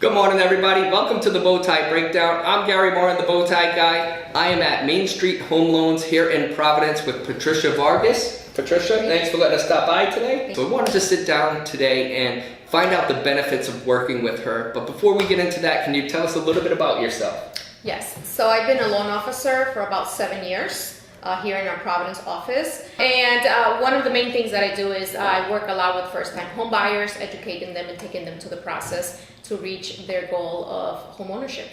Good morning, everybody. Welcome to the Bowtie Breakdown. I'm Garry Morin, the Bowtie Guy. I am at Main Street Home Loans here in Providence with Patricia Vargas. Patricia, thanks for letting us stop by today. So we wanted to sit down today and find out the benefits of working with her. But before we get into that, can you tell us a little bit about yourself? Yes, so I've been a loan officer for about 7 years. Here in our Providence office, and one of the main things that I do is I work a lot with first-time home buyers, educating them and taking them to the process to reach their goal of home ownership.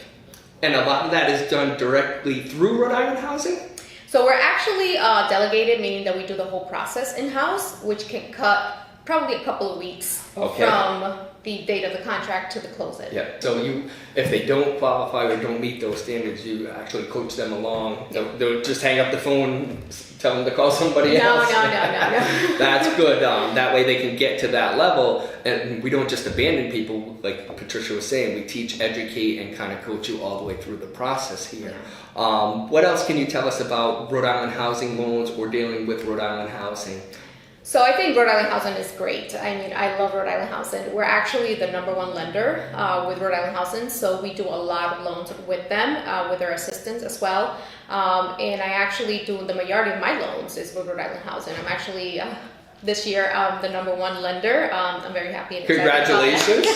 And a lot of that is done directly through Rhode Island Housing? So we're actually delegated, meaning that we do the whole process in-house, which can cut probably a couple of weeks from the date of the contract to the closing. Yeah. So if they don't qualify or don't meet those standards, you actually coach them along. They'll just hang up the phone, tell them to call somebody else. No. That's good. That way they can get to that level, and we don't just abandon people. Like Patricia was saying, we teach, educate, and kind of coach you all the way through the process here. Yeah. What else can you tell us about Rhode Island Housing loans or dealing with Rhode Island Housing? So I think Rhode Island Housing is great. I mean, I love Rhode Island Housing. We're actually the #1 lender with Rhode Island Housing, so we do a lot of loans with them, with their assistants as well. And I actually do the majority of my loans is with Rhode Island Housing. I'm actually this year the #1 lender. I'm very happy and excited. Congratulations!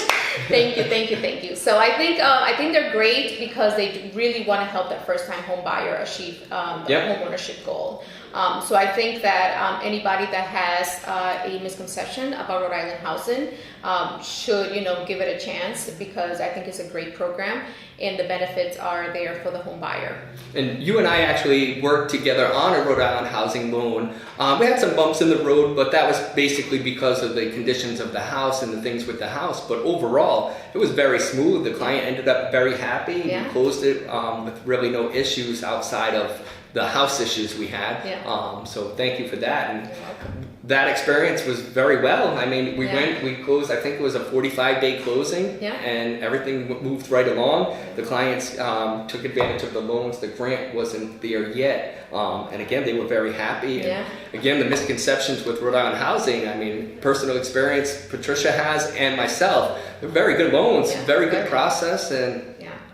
Thank you. So I think they're great because they really want to help that first-time home buyer achieve the home ownership goal. So I think that anybody that has a misconception about Rhode Island Housing should, give it a chance, because I think it's a great program and the benefits are there for the home buyer. And you and I actually worked together on a Rhode Island Housing loan. We had some bumps in the road, but that was basically because of the conditions of the house and the things with the house. But overall, it was very smooth. The client ended up very happy. We closed it with really no issues outside of the house issues we had. So thank you for that. And that experience was very well. I mean, we closed, I think it was a 45-day closing, and everything moved right along. The clients took advantage of the loans. The grant wasn't there yet. And again, they were very happy. And again, the misconceptions with Rhode Island Housing, I mean, personal experience Patricia has and myself, they're very good loans, very good process, and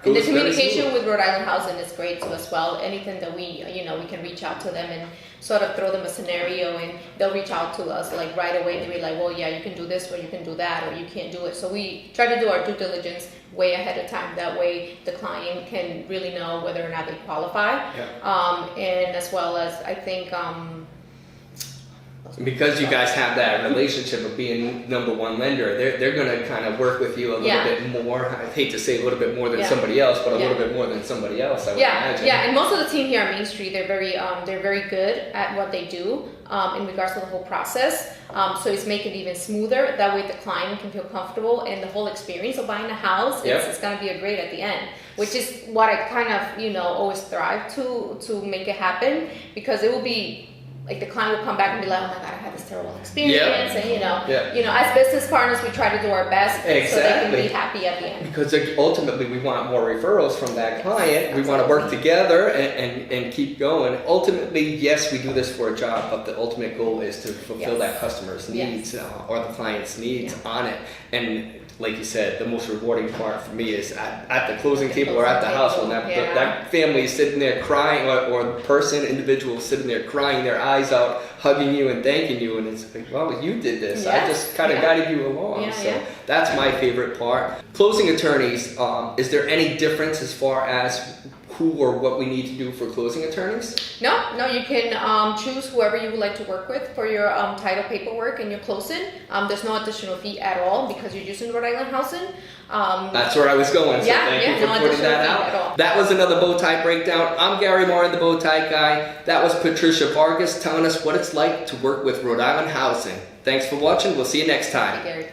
the communication with Rhode Island Housing is great too as well. Anything that we can reach out to them and sort of throw them a scenario, and they'll reach out to us like right away. They'll be like, well, yeah, you can do this, or you can do that, or you can't do it. So we try to do our due diligence way ahead of time. That way the client can really know whether or not they qualify. And as well as I think, because you guys have that relationship of being #1 lender, they're going to kind of work with you a little bit more. I hate to say a little bit more than somebody else, but a little bit more than somebody else, I would imagine. And most of the team here on Main Street, they're very good at what they do in regards to the whole process. So it's making it even smoother. That way the client can feel comfortable, and the whole experience of buying a house, it's going to be a great at the end, which is what I kind of always strive to make it happen, because it will be like the client will come back and be like, oh my God, I had this terrible experience. And as business partners, we try to do our best so they can be happy at the end. Because ultimately we want more referrals from that client. We want to work together and keep going. Ultimately, yes, we do this for a job, but the ultimate goal is to fulfill that customer's needs or the client's needs on it. And like you said, the most rewarding part for me is at the closing table or at the house when that family is sitting there crying, or the individual sitting there crying their eyes out, hugging you and thanking you, and it's like, well, you did this. I just kind of guided you along. So that's my favorite part. Closing attorneys, is there any difference as far as who or what we need to do for closing attorneys? No, you can choose whoever you would like to work with for your title paperwork and your closing. There's no additional fee at all because you're using Rhode Island Housing. That's where I was going, so thank you for putting that out. That was another Bowtie Breakdown. I'm Garry Morin, the Bowtie Guy. That was Patricia Vargas telling us what it's like to work with Rhode Island Housing. Thanks for watching. We'll see you next time. Hey, Garry.